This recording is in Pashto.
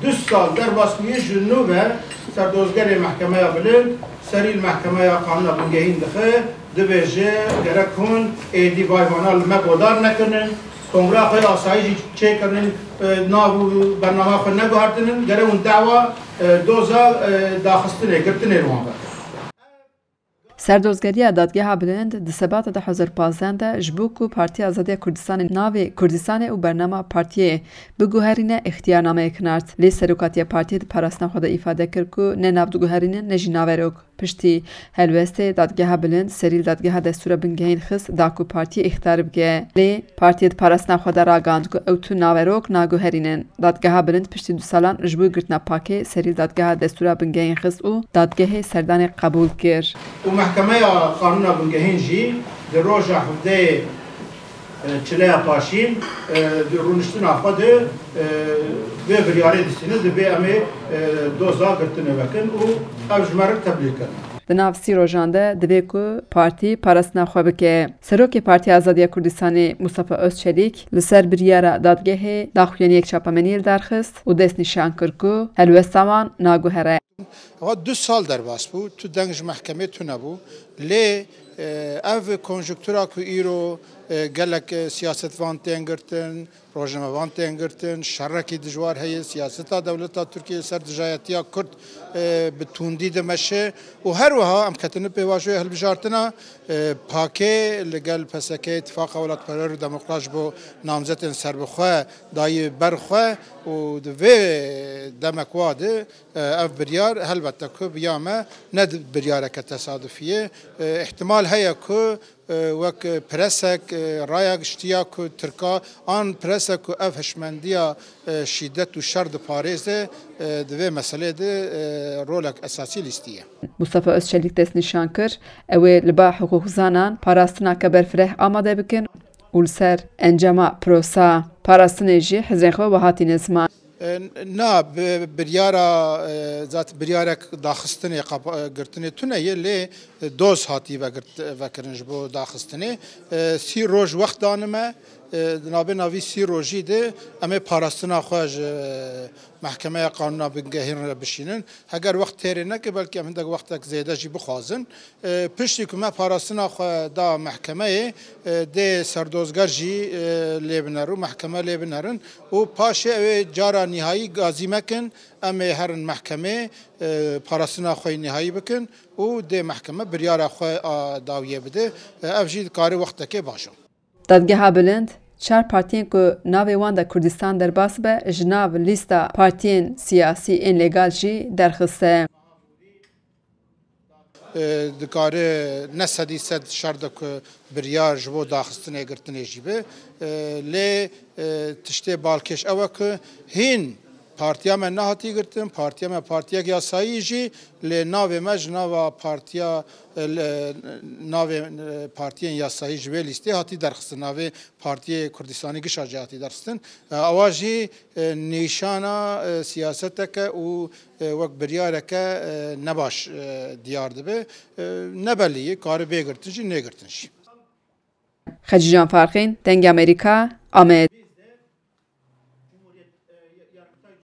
دو سال در باسکوی جنوب سردوزگر محکمه بلند سری المحکمه قانون بنگهین دخه دبیجه گرکون ایدی بایوانا المقدار نکنن کنگره خواهی آسایشی چه کنن نابو برنامه خود نگوهردنن گره اون دعوا دوزا داخستنه گرتنه روان بر سردوزگری دادگاه بلند د سبات 2015 جبوک و پارتی آزادی کردستان ناوی کردستان و برنامه پارتی بگوهرینه اختیارنامه کنارد لی سروکاتی پارتی د پراسنا خود ifade کرد که نه ناو دگوهرینه نه جی ناوروک پشتی هلوست دادگاه بلند سریل دادگاه دستور بنگهین خست داکو پارتی اختیار بگه لی پارتی د پراسنا خود راگاند که او تو ناوروک ناگوهرینن دادگاه بلند پشتی 2 سالان جبوی گرتنا پاکه سریل دادگاه دستور بنگهین خست و دادگاه سردان قبول کرد. محکمه قانون بنگهین جی در روز هفته چله پاشین در رونشتن آفاد به بریاره دستینه به امی دوزا گرتنه بکن و افجمارک تبلیغ کن. دناف سی روزانده دوی که پارتی پرستنا خواه بکه سروک پارتی آزادی کردستان مصطفی özçelik لسر بریاره دادگاه داخویانی یک چاپمنیل درخست و دست نشان کرد که هلوستمان ناگوهره. 2 سال در باس بود تو دنج محکمه تو نبود لی اف کنجکتورا کو ایرو گلک سیاست وان تنگرتن روزنامه وان تنگرتن شرکی دجوار هی سیاست دولت ترکیه سر دجایتیا کرد بتوندی دمشه و هر وها ام کتن پیواشوی هل بجارتنا پاکه لگل پسکه اتفاق اولاد پرر دموکراش بو نامزد سر بخواه دای برخواه و دوی دمکواده اف بریار هلبته که بیامه ند بریاره که تصادفیه احتمال هیا که وک پرسک رایگ اشتیا که ترکا آن پرسک و افشمندیا شدت و شرد پاریزه دوی مسئله ده رولک اساسی لیستیه. مصطفی özçelik دست نشان کرد اوی لبا حقوق زنان پاراستنا که برفره آماده بکن و لسر انجام پروسا پاراستنه جی حزین خواه و هاتی نزمان. نه بریارا ذات بریارک داخستنه گرتنه تونه لی دوز هاتی و کرنج بو داخستنه 30 روز وقت دانمه ناوی 30 روزی ده اما پاراستنا خواهج محکمه قانون بنگهین بشینن اگر وقت تیره نکه بلکه هم دک وقت زیاده جی بخوازن پشتی که ما پاراستنا خواه دا محکمه ده سردوزگر جی لیبنرو محکمه لیبنرن و پاشه جارا نهایی گازی مکن اما هر محکمه پاراستنا خواه نهایی بکن و ده محکمه بریار خواه داویه بده افجید کار وقت که باشم. دادگاه بلند 4 پارتین که ناوی وان دا کردستان در باس به جناو لیستا پارتین سیاسی این لگال جی درخسته. دکاره نسدی سد شرد که بریار جبو داخستنه گرتنه جیبه لی تشته بالکش اوه که هین پارتیا من نهاتی گرتن پارتیا یاسایی جی لی ناوی مج ناوا پارتیا ناوی پارتیا یاسایی جوی لیسته هاتی درخستن ناوی پارتی کردستانی گشاجی هاتی درخستن آواجی نیشانا سیاست که و وقت بریاره که نباش دیار دبه نبلیه کار بگرتنشی نگرتنشی. خدیجه جان فارخین دنگ امریکا آمد.